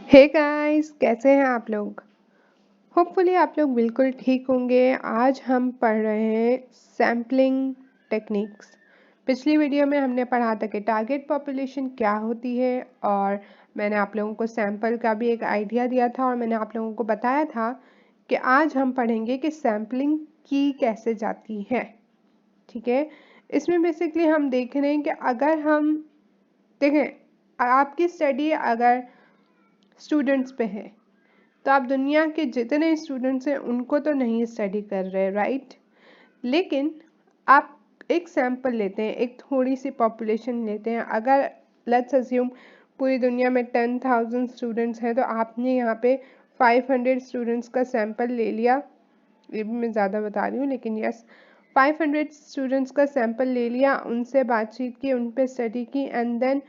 Hey guys, कैसे हैं आप लोग। होपफुली आप लोग बिल्कुल ठीक होंगे। आज हम पढ़ रहे हैं सैम्पलिंग टेक्निक्स। पिछली वीडियो में हमने पढ़ा था कि टारगेट पॉपुलेशन क्या होती है और मैंने आप लोगों को सैम्पल का भी एक आइडिया दिया था और मैंने आप लोगों को बताया था कि आज हम पढ़ेंगे कि सैम्पलिंग की कैसे जाती है। ठीक है, इसमें बेसिकली हम देख रहे हैं कि अगर हम देखें आपकी स्टडी अगर स्टूडेंट्स पे है तो आप दुनिया के जितने स्टूडेंट्स हैं उनको तो नहीं स्टडी कर रहे, राइट। लेकिन आप एक सैंपल लेते हैं, एक थोड़ी सी पॉपुलेशन लेते हैं। अगर लेट्स अज्यूम पूरी दुनिया में 10,000 स्टूडेंट्स हैं तो आपने यहाँ पे 500 स्टूडेंट्स का सैंपल ले लिया। ये भी मैं ज़्यादा बता रही हूँ लेकिन यस, 500 स्टूडेंट्स का सैंपल ले लिया, उनसे बातचीत की, उन पे स्टडी की एंड देन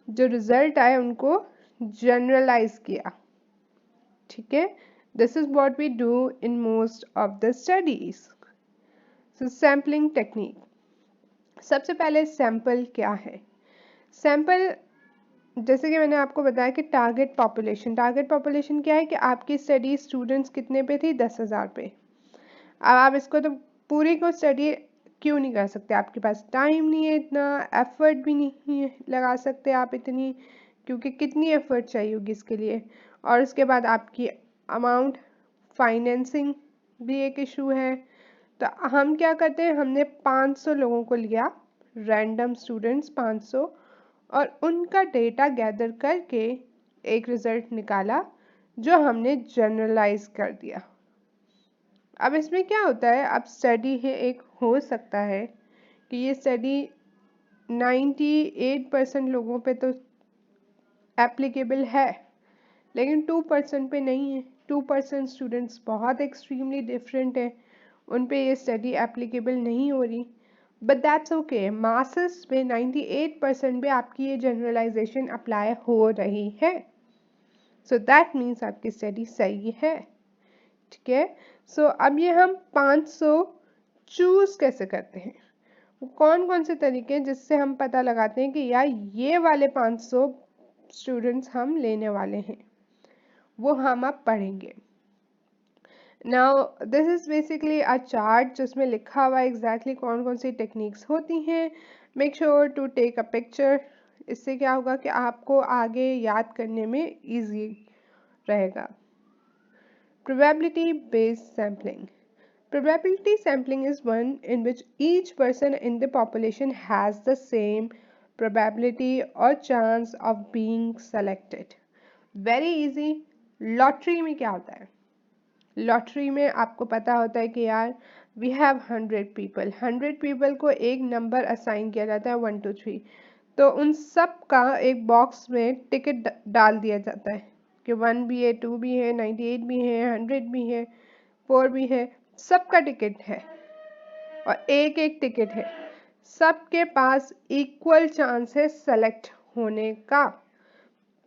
जो रिजल्ट आए उनको जनरलाइज किया। ठीक है, this is what we do in most of the studies. So sampling technique. सबसे पहले सैंपल क्या है। सैंपल जैसे कि मैंने आपको बताया कि टारगेट पॉपुलेशन क्या है कि आपकी स्टडी स्टूडेंट्स कितने पे थी, 10,000 पे। अब आप इसको तो पूरी को स्टडी क्यों नहीं कर सकते, आपके पास टाइम नहीं है, इतना एफर्ट भी नहीं है लगा सकते आप इतनी, क्योंकि कितनी एफर्ट चाहिए होगी इसके लिए। और उसके बाद आपकी अमाउंट, फाइनेंसिंग भी एक इशू है। तो हम क्या करते हैं, हमने 500 लोगों को लिया, रैंडम स्टूडेंट्स 500, और उनका डेटा गैदर करके एक रिजल्ट निकाला जो हमने जनरलाइज कर दिया। अब इसमें क्या होता है, अब स्टडी है एक, हो सकता है कि ये स्टडी 98% लोगों पे तो एप्लीकेबल है लेकिन 2% पे नहीं है। 2% स्टूडेंट्स बहुत एक्सट्रीमली डिफरेंट है, उन पे ये स्टडी एप्लीकेबल नहीं हो रही। बट दैट्स ओके, मासेस पे 98% पे आपकी ये जनरलाइजेशन अप्लाई हो रही है। सो दैट मीन्स आपकी स्टडी सही है। ठीक है, सो अब ये हम 500 चूज कैसे करते हैं, कौन कौन से तरीके हैं जिससे हम पता लगाते हैं कि यार ये वाले 500 स्टूडेंट्स हम लेने वाले हैं, वो हम अब पढ़ेंगे। Now this is basically a chart जिसमें लिखा हुआ है एग्जैक्टली कौन कौन सी टेक्निक्स होती हैं। Make sure to take a picture, इससे क्या होगा कि आपको आगे याद करने में इजी रहेगा। Probability based sampling. Probability sampling is one in which each person in the population has the same probability or chance of being selected. Very easy. Lottery में क्या होता है, लॉटरी में आपको पता होता है कि यार वी हैव 100 पीपल को एक नंबर असाइन किया जाता है 1 to 3, तो उन सब का एक बॉक्स में टिकट डाल दिया जाता है कि 1 भी है, 2 भी है, 98 भी है, 100 भी है, 4 भी है, सबका टिकट है और एक एक टिकट है, सबके पास इक्वल चांस है सेलेक्ट होने का।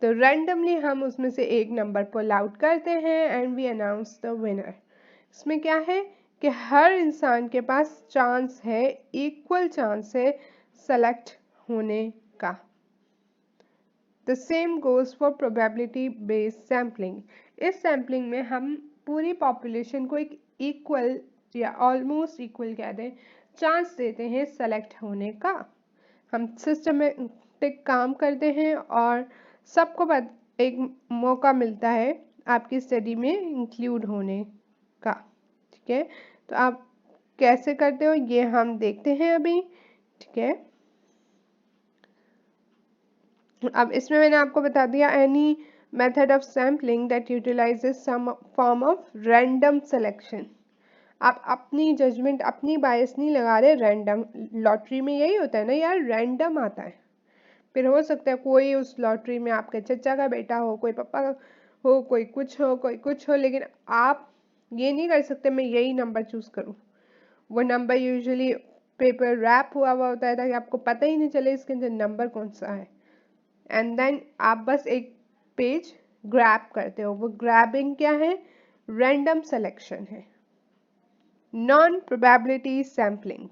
तो रैंडमली हम उसमें से एक नंबर पुल आउट करते हैं and we announce the winner. इसमें क्या है कि हर इंसान के पास चांस है, इक्वल चांस है सेलेक्ट होने का। The same goes for probability based sampling. इस सैम्पलिंग में हम पूरी पॉपुलेशन को एक इक्वल या ऑलमोस्ट इक्वल कह दें चांस देते हैं सेलेक्ट होने का। हम सिस्टमेटिक काम करते हैं और सबको एक मौका मिलता है आपकी स्टडी में इंक्लूड होने का। ठीक है, तो आप कैसे करते हो ये हम देखते हैं अभी। ठीक है, अब इसमें मैंने आपको बता दिया any method of sampling that utilises some form of random selection. आप अपनी जजमेंट, अपनी बायस नहीं लगा रहे, रैंडम। लॉटरी में यही होता है ना यार, रैंडम आता है। फिर हो सकता है कोई उस लॉटरी में आपके चचा का बेटा हो, कोई पापा हो, कोई कुछ हो, कोई कुछ हो, लेकिन आप ये नहीं कर सकते मैं यही नंबर चूज करूं। वो नंबर यूजुअली पेपर रैप हुआ हुआ होता है ताकि आपको पता ही नहीं चले इसके अंदर नंबर कौन सा है। एंड देन आप बस एक पेज ग्रैब करते हो, वो ग्रैबिंग क्या है, रैंडम सिलेक्शन है। Non probability sampling.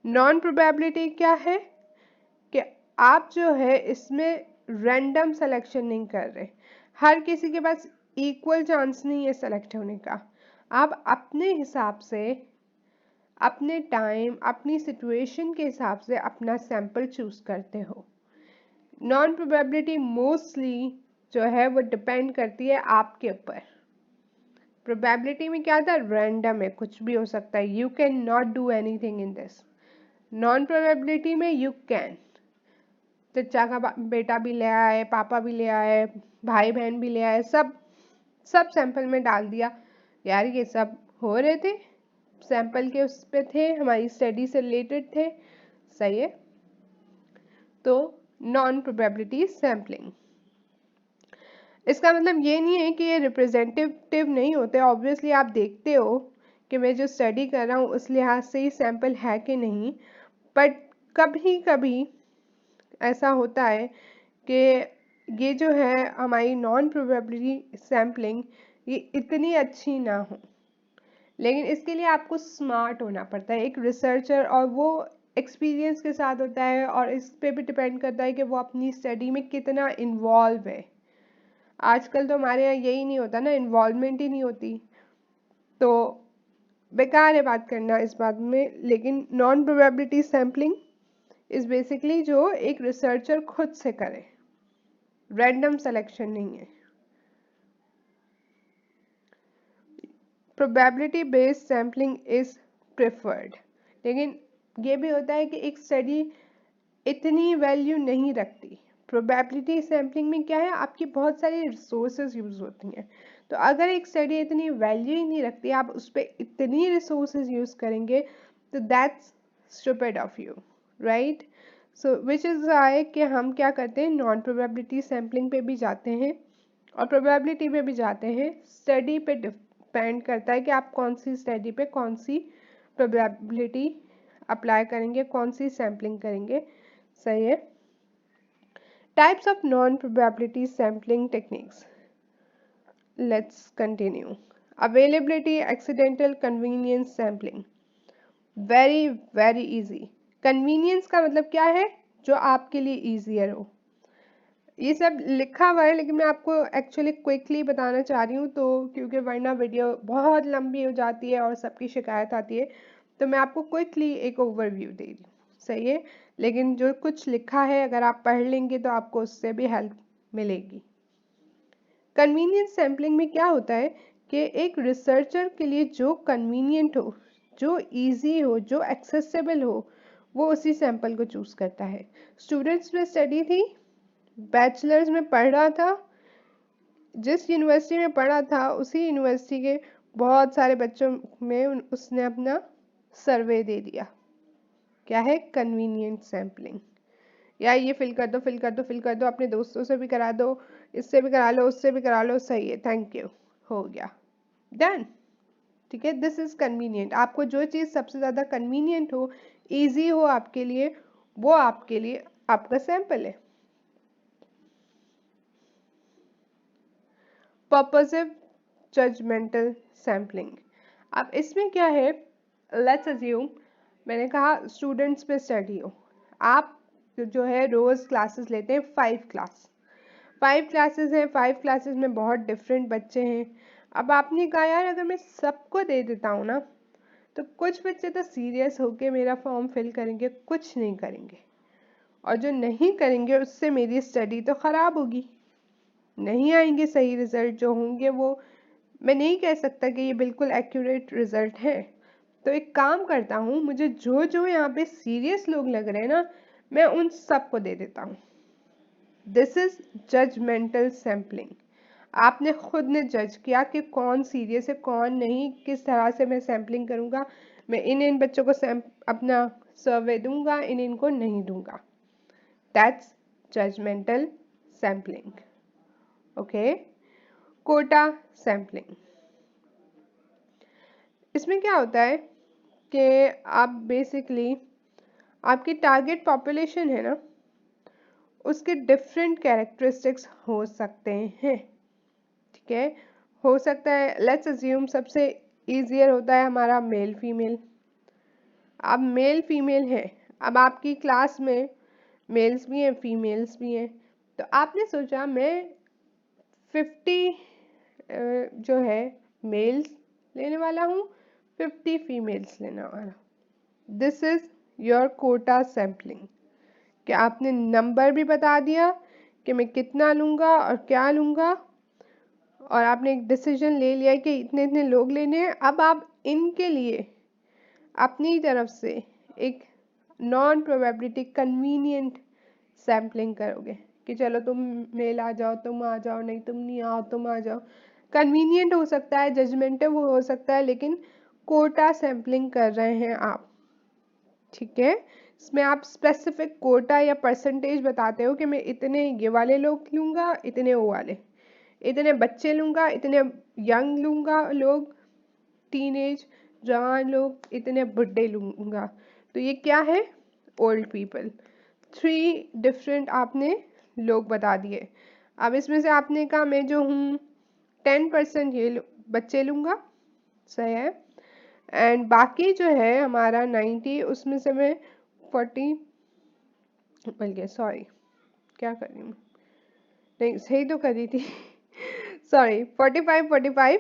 Non probability क्या है कि आप जो है इसमें रैंडम सिलेक्शन नहीं कर रहे, हर किसी के पास इक्वल चांस नहीं है सेलेक्ट होने का। आप अपने हिसाब से, अपने टाइम, अपनी सिचुएशन के हिसाब से अपना सैंपल चूज करते हो। नॉन प्रोबेबिलिटी मोस्टली जो है वो डिपेंड करती है आपके ऊपर। प्रोबेबिलिटी में क्या था, रैंडम है, कुछ भी हो सकता है, you can not do anything in this. Non probability में यू कैन, चचा का बेटा भी ले आए, पापा भी ले आए, भाई बहन भी ले आए, सब सैंपल में डाल दिया, यार ये सब हो रहे थे, सैंपल के उस पे थे, हमारी स्टडी से रिलेटेड थे, सही है। तो नॉन प्रोबेबिलिटी सैम्पलिंग, इसका मतलब ये नहीं है कि ये रिप्रेजेंटेटिव नहीं होते। ऑब्वियसली आप देखते हो कि मैं जो स्टडी कर रहा हूँ उस लिहाज से ही सैंपल है कि नहीं, बट कभी कभी ऐसा होता है कि ये जो है हमारी नॉन प्रोबेबिलिटी सैम्पलिंग ये इतनी अच्छी ना हो, लेकिन इसके लिए आपको स्मार्ट होना पड़ता है, एक रिसर्चर, और वो एक्सपीरियंस के साथ होता है, और इस पे भी डिपेंड करता है कि वो अपनी स्टडी में कितना इन्वॉल्व है। आजकल तो हमारे यहाँ यही नहीं होता ना, इन्वॉल्वमेंट ही नहीं होती, तो बेकार है बात करना इस बात में। लेकिन non probability sampling is basically जो एक रिसर्चर खुद से करे, रैंडम सिलेक्शन नहीं है। Probability based sampling is preferred, लेकिन ये भी होता है कि एक स्टडी इतनी वैल्यू नहीं रखती। प्रोबेबिलिटी सैम्पलिंग में क्या है, आपकी बहुत सारी रिसोर्सेज यूज होती हैं, तो अगर एक स्टडी इतनी वैल्यू ही नहीं रखती, आप उस पर इतनी रिसोर्सेज यूज करेंगे, तो that's stupid of you, right. So which is आए कि हम क्या करते हैं, नॉन प्रोबेबिलिटी सैम्पलिंग पे भी जाते हैं और प्रोबेबिलिटी पे भी जाते हैं। स्टडी पे डिपेंड करता है कि आप कौन सी स्टडी पे कौन सी प्रोबेबिलिटी अप्लाई करेंगे, कौन सी सैम्पलिंग करेंगे, सही है। Types of non probability sampling techniques, let's continue. Availability, accidental, convenience sampling, very very easy. Convenience का मतलब क्या है, जो आपके लिए ईजियर हो। ये सब लिखा हुआ है लेकिन मैं आपको एक्चुअली क्विकली बताना चाह रही हूँ, तो क्योंकि वरना वीडियो बहुत लंबी हो जाती है और सबकी शिकायत आती है, तो मैं आपको क्विकली एक ओवरव्यू दे रही हूँ, सही है। लेकिन जो कुछ लिखा है अगर आप पढ़ लेंगे तो आपको उससे भी हेल्प मिलेगी। कन्वीनियंस सैम्पलिंग में क्या होता है कि एक रिसर्चर के लिए जो कन्वीनियंट हो, जो इजी हो, जो एक्सेसिबल हो, वो उसी सैंपल को चूज करता है। स्टूडेंट्स में स्टडी थी, बैचलर्स में पढ़ रहा था, जिस यूनिवर्सिटी में पढ़ा था उसी यूनिवर्सिटी के बहुत सारे बच्चों में उसने अपना सर्वे दे दिया। क्या है, कन्वीनियंट सैम्पलिंग। या ये फिल कर दो, फिल कर दो, फिल कर दो, अपने दोस्तों से भी करा दो, इससे भी करा लो, उससे भी करा लो, सही है, थैंक यू, हो गया, डन। ठीक है, दिस इज कन्वीनियंट। आपको जो चीज़ सबसे ज़्यादा कन्वीनियंट हो, इजी हो आपके लिए, वो आपके लिए आपका सैंपल है। पर्पसिव जजमेंटल सैम्पलिंग, अब इसमें क्या है, लेट्स अज्यूम मैंने कहा स्टूडेंट्स पे स्टडी हो, आप जो है रोज़ क्लासेस लेते हैं, 5 क्लासेस हैं, 5 क्लासेस में बहुत डिफरेंट बच्चे हैं। अब आपने कहा यार अगर मैं सबको दे देता हूँ ना, तो कुछ बच्चे तो सीरियस होके मेरा फॉर्म फिल करेंगे, कुछ नहीं करेंगे, और जो नहीं करेंगे उससे मेरी स्टडी तो ख़राब होगी, नहीं आएंगे सही रिजल्ट जो होंगे वो, मैं नहीं कह सकता कि ये बिल्कुल एक्यूरेट रिजल्ट है। तो एक काम करता हूँ, मुझे जो जो यहाँ पे सीरियस लोग लग रहे हैं ना, मैं उन सबको दे देता हूँ। This is judgmental sampling. आपने खुद ने जज किया कि कौन सीरियस है कौन नहीं, किस तरह से मैं सैम्पलिंग करूँगा, मैं इन बच्चों को अपना सर्वे दूंगा, इनको नहीं दूंगा। That's judgmental sampling. Okay, quota sampling, इसमें क्या होता है कि आप बेसिकली आपकी टारगेट पॉपुलेशन है ना, उसके डिफरेंट कैरेक्टरिस्टिक्स हो सकते हैं, ठीक है। हो सकता है, लेट्स अज्यूम सबसे इजियर होता है हमारा मेल फीमेल। अब मेल फीमेल है, अब आपकी क्लास में मेल्स भी हैं फीमेल्स भी हैं, तो आपने सोचा मैं 50 जो है मेल्स लेने वाला हूँ, 50 फीमेल्स लेने वाला। This is your quota sampling. कि आपने नंबर भी बता दिया कि मैं कितना लूँगा और क्या लूँगा, और आपने एक डिसीजन ले लिया कि इतने इतने लोग लेने हैं। अब आप इनके लिए अपनी तरफ से एक नॉन प्रोबेबिलिटी कन्वीनियंट सैम्पलिंग करोगे कि चलो तुम मेल आ जाओ, तुम आ जाओ, नहीं तुम नहीं आओ, तुम आ जाओ। कन्वीनियंट हो सकता है, जजमेंटिव हो सकता है, लेकिन कोटा सैम्पलिंग कर रहे हैं आप। ठीक है, इसमें आप स्पेसिफिक कोटा या परसेंटेज बताते हो कि मैं इतने ये वाले लोग लूँगा, इतने वो वाले, इतने बच्चे लूँगा, इतने यंग लूँगा लोग, टीनेज जवान लोग, इतने बुढ़े लूँगा। तो ये क्या है? Old people. 3 डिफरेंट आपने लोग बता दिए। अब इसमें से आपने कहा मैं जो हूँ 10% ये बच्चे लूँगा, सही है, एंड बाकी जो है हमारा 90, उसमें से मैं 40, बल्कि सॉरी क्या कर रही हूँ, नहीं सही तो कर रही थी सॉरी, 45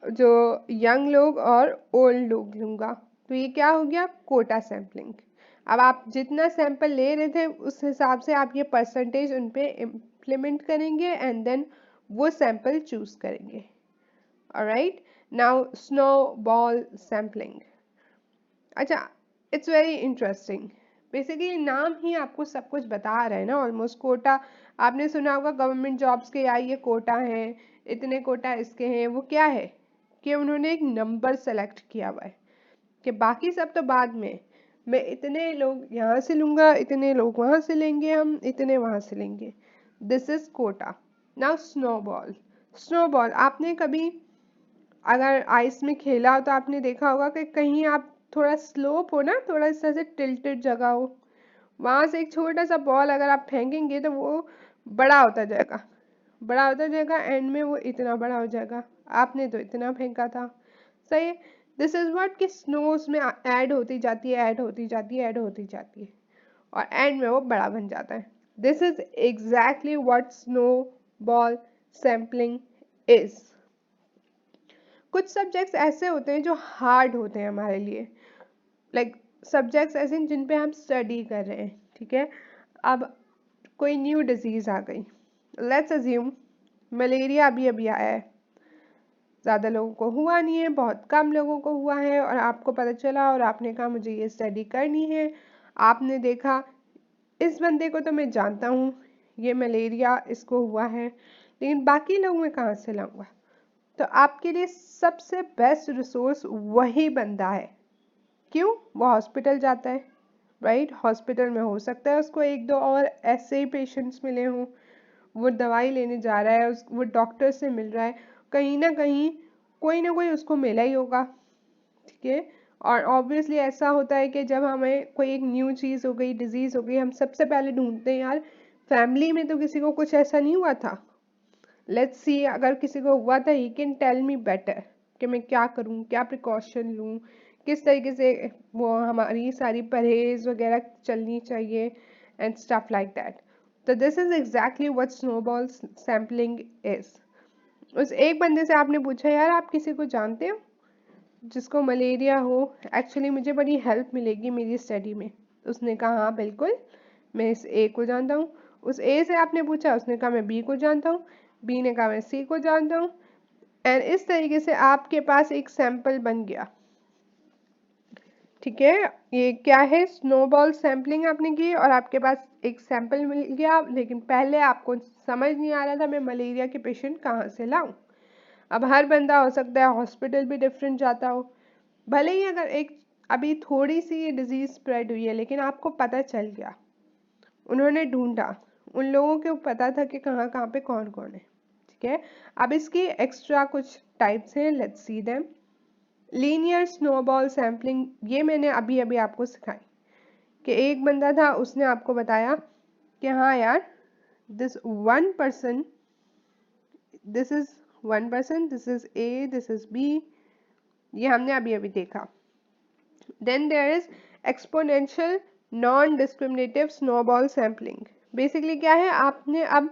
जो यंग लोग और ओल्ड लोग लूँगा। तो ये क्या हो गया? कोटा सैम्पलिंग। अब आप जितना सैंपल ले रहे थे उस हिसाब से आप ये परसेंटेज उन पे इम्प्लीमेंट करेंगे एंड देन वो सैंपल चूज करेंगे। Alright, now snowball sampling. अच्छा, इट्स वेरी इंटरेस्टिंग। बेसिकली नाम ही आपको सब कुछ बता रहे हैं ना ऑलमोस्ट। कोटा आपने सुना होगा गवर्नमेंट जॉब्स के, या ये कोटा हैं, इतने कोटा इसके हैं। वो क्या है कि उन्होंने एक नंबर सेलेक्ट किया हुआ है कि बाकी सब तो बाद में, मैं इतने लोग यहाँ से लूँगा, इतने लोग वहाँ से लेंगे, हम इतने वहाँ से लेंगे। This is quota. Now snowball. Snowball आपने कभी अगर आइस में खेला हो तो आपने देखा होगा कि कहीं आप थोड़ा स्लोप हो ना, थोड़ा इस तरह से टिल्टेड जगह हो, वहां से एक छोटा सा बॉल अगर आप फेंकेंगे तो वो बड़ा होता जाएगा, बड़ा होता जाएगा, एंड में वो इतना बड़ा हो जाएगा। आपने तो इतना फेंका था, सही है। दिस इज व्हाट कि स्नो उसमें ऐड होती जाती है, ऐड होती जाती है, ऐड होती जाती है, और एंड में वो बड़ा बन जाता है। This is exactly what snow ball sampling is. कुछ सब्जेक्ट्स ऐसे होते हैं जो हार्ड होते हैं हमारे लिए, लाइक सब्जेक्ट्स ऐसे जिन पे हम स्टडी कर रहे हैं, ठीक है। अब कोई न्यू डिजीज आ गई, लेट्स अज्यूम मलेरिया अभी अभी आया है, ज़्यादा लोगों को हुआ नहीं है, बहुत कम लोगों को हुआ है, और आपको पता चला और आपने कहा मुझे ये स्टडी करनी है। आपने देखा इस बंदे को तो मैं जानता हूँ, ये मलेरिया इसको हुआ है, लेकिन बाकी लोग मैं कहाँ से लाऊंगा? तो आपके लिए सबसे बेस्ट रिसोर्स वही बंदा है। क्यों? वो हॉस्पिटल जाता है, राइट? हॉस्पिटल में हो सकता है उसको एक दो और ऐसे ही पेशेंट्स मिले हों, वो दवाई लेने जा रहा है, वो डॉक्टर से मिल रहा है, कहीं ना कोई उसको मिला ही होगा, ठीक है। और ऑब्वियसली ऐसा होता है कि जब हमें कोई एक न्यू चीज़ हो गई, डिजीज़ हो गई, हम सबसे पहले ढूंढते हैं यार फैमिली में तो किसी को कुछ ऐसा नहीं हुआ था, लेट्स सी अगर किसी को हुआ था he can tell me better कि मैं क्या करूं, क्या प्रिकॉशन लूं, किस तरीके से वो हमारी सारी परहेज वगैरह चलनी चाहिए एंड स्टफ लाइक दैट। तो this is exactly what snowball sampling is. उस एक बंदे से आपने पूछा यार आप किसी को जानते हो जिसको मलेरिया हो, एक्चुअली मुझे बड़ी हेल्प मिलेगी मेरी स्टडी में। उसने कहा हाँ बिल्कुल, मैं इस ए को जानता हूँ। उस ए से आपने पूछा, उसने कहा मैं बी को जानता हूँ, बी ने कहा मैं सी को जानता हूँ, एंड इस तरीके से आपके पास एक सैंपल बन गया, ठीक है। ये क्या है? स्नोबॉल सैम्पलिंग आपने की और आपके पास एक सैंपल मिल गया, लेकिन पहले आपको समझ नहीं आ रहा था मैं मलेरिया के पेशेंट कहाँ से लाऊं। अब हर बंदा हो सकता है हॉस्पिटल भी डिफरेंट जाता हो, भले ही अगर एक अभी थोड़ी सी ये डिजीज स्प्रेड हुई है, लेकिन आपको पता चल गया, उन्होंने ढूंढा, उन लोगों को पता था कि कहाँ कहाँ पे कौन कौन है, ठीक है। अब इसकी एक्स्ट्रा कुछ टाइप्स हैं, let's see them. Linear snowball sampling, ये मैंने अभी अभी आपको सिखाई कि एक बंदा था, उसने आपको बताया कि हाँ यार this one person, this is one person, this is A, this is B, ये हमने अभी अभी देखा। Then there is exponential non discriminative snowball sampling. Basically क्या है, आपने अब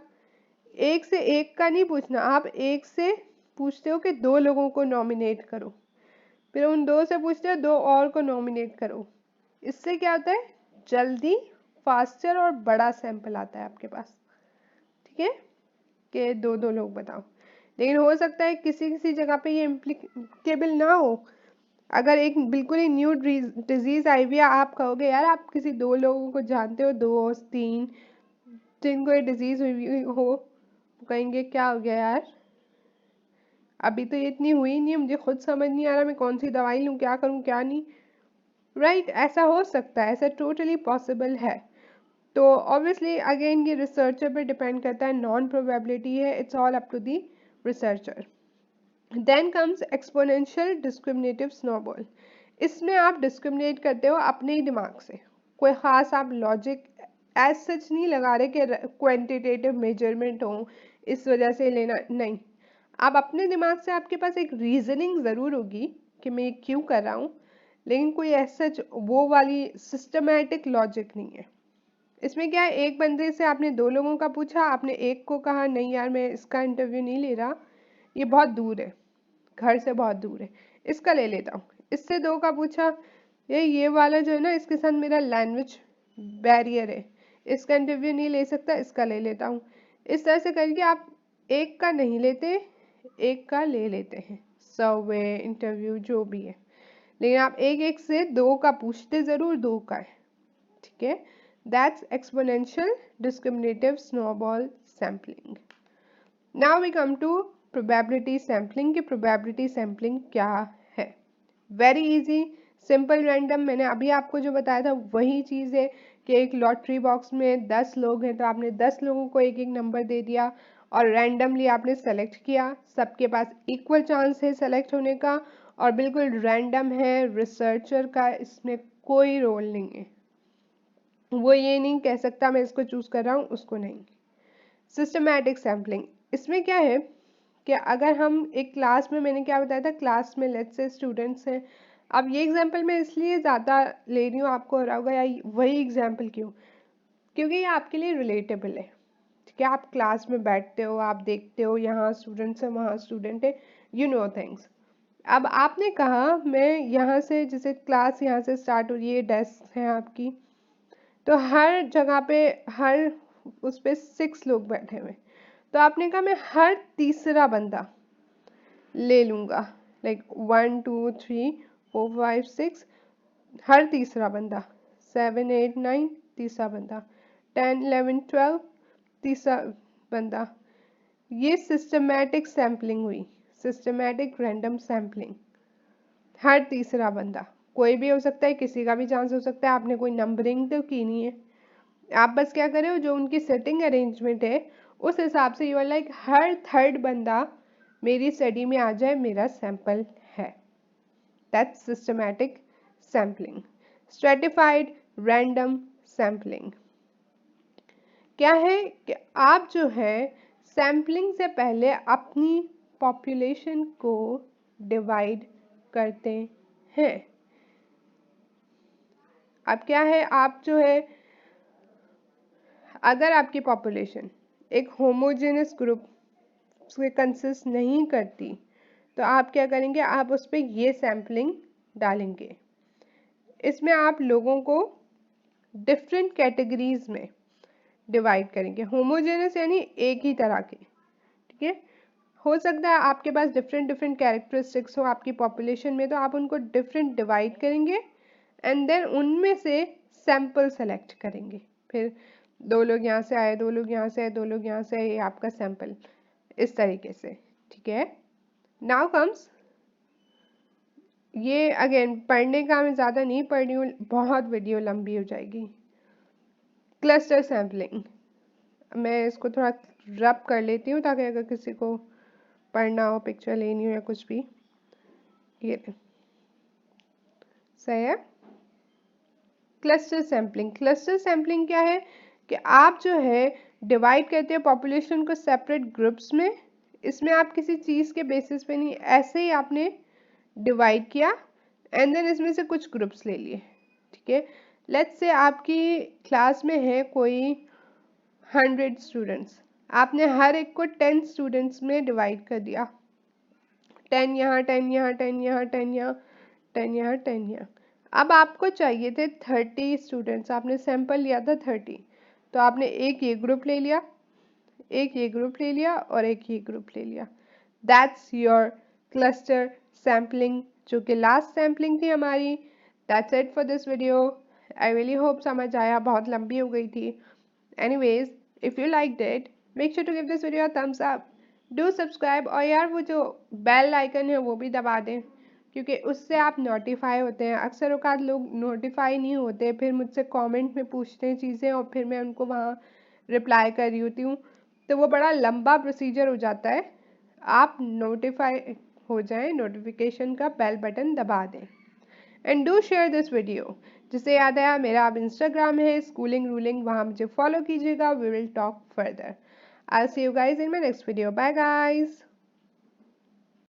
एक से एक का नहीं पूछना, आप एक से पूछते हो कि 2 लोगों को नॉमिनेट करो, फिर उन 2 से पूछते हो 2 और को नॉमिनेट करो। इससे क्या होता है, जल्दी, फास्टर और बड़ा सैंपल आता है आपके पास, ठीक है, कि 2 लोग बताओ। लेकिन हो सकता है किसी किसी जगह पे ये इम्प्लीकेबल ना हो। अगर एक बिल्कुल ही न्यू डिजीज आई हुई है, आप कहोगे यार आप किसी 2 लोगों को जानते हो, 2 3 जिनको ये डिजीज हुई हो, कहेंगे क्या हो गया यार, अभी तो ये इतनी हुई नहीं है, मुझे खुद समझ नहीं आ रहा मैं कौन सी दवाई लूँ, क्या करूँ क्या नहीं, राइट ऐसा हो सकता है, ऐसा टोटली पॉसिबल है। तो ऑब्वियसली अगेन ये रिसर्चर पे डिपेंड करता है, नॉन प्रोबेबिलिटी है, it's all up to the researcher. Then comes exponential discriminative snowball. इसमें आप डिस्क्रिमिनेट करते हो अपने ही दिमाग से, कोई ख़ास आप लॉजिक एज सच नहीं लगा रहे कि क्वांटिटेटिव मेजरमेंट हो इस वजह से लेना, नहीं, आप अपने दिमाग से, आपके पास एक रीजनिंग ज़रूर होगी कि मैं ये क्यों कर रहा हूँ, लेकिन कोई एज सच वो वाली सिस्टमैटिक लॉजिक नहीं है। इसमें क्या है, एक बंदे से आपने 2 लोगों का पूछा, आपने एक को कहा नहीं यार मैं इसका इंटरव्यू नहीं ले रहा, ये बहुत दूर है, घर से बहुत दूर है, इसका ले लेता हूँ। इससे 2 का पूछा, ये वाला जो है ना इसके साथ मेरा लैंग्वेज बैरियर है, इसका इंटरव्यू नहीं ले सकता, इसका ले लेता हूँ। इस तरह से करके आप एक का नहीं लेते, एक का ले लेते हैं, सर्वे इंटरव्यू जो भी है, लेकिन आप एक एक से 2 का पूछते ज़रूर, 2 का है, ठीक है। That's exponential discriminative snowball sampling. Now we come to probability sampling. कि प्रोबेबिलिटी सैम्पलिंग क्या है, वेरी इजी, सिंपल रैंडम, मैंने अभी आपको जो बताया था वही चीज़ है कि एक लॉटरी बॉक्स में 10 लोग हैं तो आपने 10 लोगों को एक एक नंबर दे दिया और रैंडमली आपने सेलेक्ट किया, सबके पास इक्वल चांस है सेलेक्ट होने का और बिल्कुल रैंडम है, रिसर्चर का इसमें कोई रोल नहीं है, वो ये नहीं कह सकता मैं इसको चूज कर रहा हूँ उसको नहीं। सिस्टमैटिक सैम्पलिंग, इसमें क्या है कि अगर हम एक क्लास में, मैंने क्या बताया था, क्लास में लेट्स से स्टूडेंट्स हैं, अब ये एग्जांपल मैं इसलिए ज़्यादा ले रही हूँ, आपको हो रहा होगा यार वही एग्जांपल क्यों, क्योंकि ये आपके लिए रिलेटेबल है, ठीक है। आप क्लास में बैठते हो, आप देखते हो यहाँ स्टूडेंट्स हैं वहाँ स्टूडेंट है, यू नो थिंग्स। अब आपने कहा मैं यहाँ से, जैसे क्लास यहाँ से स्टार्ट हो रही है, डेस्क है आपकी, तो हर जगह पे, हर उस पे 6 लोग बैठे हुए, तो आपने कहा मैं हर तीसरा बंदा ले लूँगा, लाइक 1 2 3 4 5 6, हर तीसरा बंदा, 7 8 9 तीसरा बंदा, 10 11 12 तीसरा बंदा, ये सिस्टमैटिक सैम्पलिंग हुई, सिस्टमैटिक रैंडम सैम्पलिंग। हर तीसरा बंदा कोई भी हो सकता है, किसी का भी चांस हो सकता है, आपने कोई नंबरिंग तो की नहीं है, आप बस क्या कर रहे हो, जो उनकी सेटिंग अरेंजमेंट है उस हिसाब से, यू आर लाइक हर थर्ड बंदा मेरी स्टडी में आ जाए, मेरा सैंपल है, that's systematic sampling. Stratified random sampling क्या है कि आप जो है सैम्पलिंग से पहले अपनी पॉपुलेशन को डिवाइड करते हैं। अब क्या है, आप जो है, अगर आपकी पॉपुलेशन एक होमोजेनस ग्रुप से कंसिस्ट नहीं करती तो आप क्या करेंगे, आप उस पर ये सैम्पलिंग डालेंगे। इसमें आप लोगों को डिफरेंट कैटेगरीज में डिवाइड करेंगे, होमोजेनस यानी एक ही तरह के, ठीक है। हो सकता है आपके पास डिफरेंट डिफरेंट कैरेक्टरिस्टिक्स हो आपकी पॉपुलेशन में, तो आप उनको डिफरेंट डिवाइड करेंगे एंड देन उनमें से सैंपल सेलेक्ट करेंगे, फिर 2 लोग यहाँ से आए, 2 लोग यहाँ से आए, 2 लोग यहाँ से आए, ये आपका सैंपल, इस तरीके से, ठीक है। नाउ कम्स, ये अगेन पढ़ने का मैं ज़्यादा नहीं पढ़ रही हूँ, बहुत वीडियो लंबी हो जाएगी। क्लस्टर सैम्पलिंग, मैं इसको थोड़ा रब कर लेती हूँ ताकि अगर किसी को पढ़ना हो, पिक्चर लेनी हो या कुछ भी, ये सही है। क्लस्टर सैम्पलिंग, क्लस्टर सैम्पलिंग क्या है कि आप जो है डिवाइड करते हैं पॉपुलेशन को सेपरेट ग्रुप्स में, इसमें आप किसी चीज़ के बेसिस पे नहीं, ऐसे ही आपने डिवाइड किया एंड देन इसमें से कुछ ग्रुप्स ले लिए, ठीक है। लेट्स से आपकी क्लास में है कोई 100 स्टूडेंट्स, आपने हर एक को 10 स्टूडेंट्स में डिवाइड कर दिया, 10 यहाँ, 10 यहाँ, 10 यहाँ, 10 यहाँ, 10 यहाँ, 10 यहाँ। अब आपको चाहिए थे 30 स्टूडेंट्स, आपने सैंपल लिया था 30, तो आपने एक ये ग्रुप ले लिया, एक ये ग्रुप ले लिया और एक ये ग्रुप ले लिया। दैट्स योर क्लस्टर सैम्पलिंग, जो कि लास्ट सैम्पलिंग थी हमारी। That's it for this video. I really hope समझ आया, बहुत लंबी हो गई थी। Anyways, if you liked it, make sure to give this video a thumbs up. Do subscribe और यार वो जो बेल आइकन है वो भी दबा दें, क्योंकि उससे आप नोटिफाई होते हैं। अक्सर औकात लोग नोटिफाई नहीं होते, फिर मुझसे कमेंट में पूछते हैं चीज़ें और फिर मैं उनको वहाँ रिप्लाई कर रही होती हूँ, तो वो बड़ा लंबा प्रोसीजर हो जाता है। आप नोटिफाई हो जाएं, नोटिफिकेशन का बेल बटन दबा दें। And do share this video. जिसे याद आया, मेरा अब इंस्टाग्राम है स्कूलिंग रूलिंग, वहाँ मुझे फॉलो कीजिएगा। We will talk further. I see you guys in my next video. Bye guys.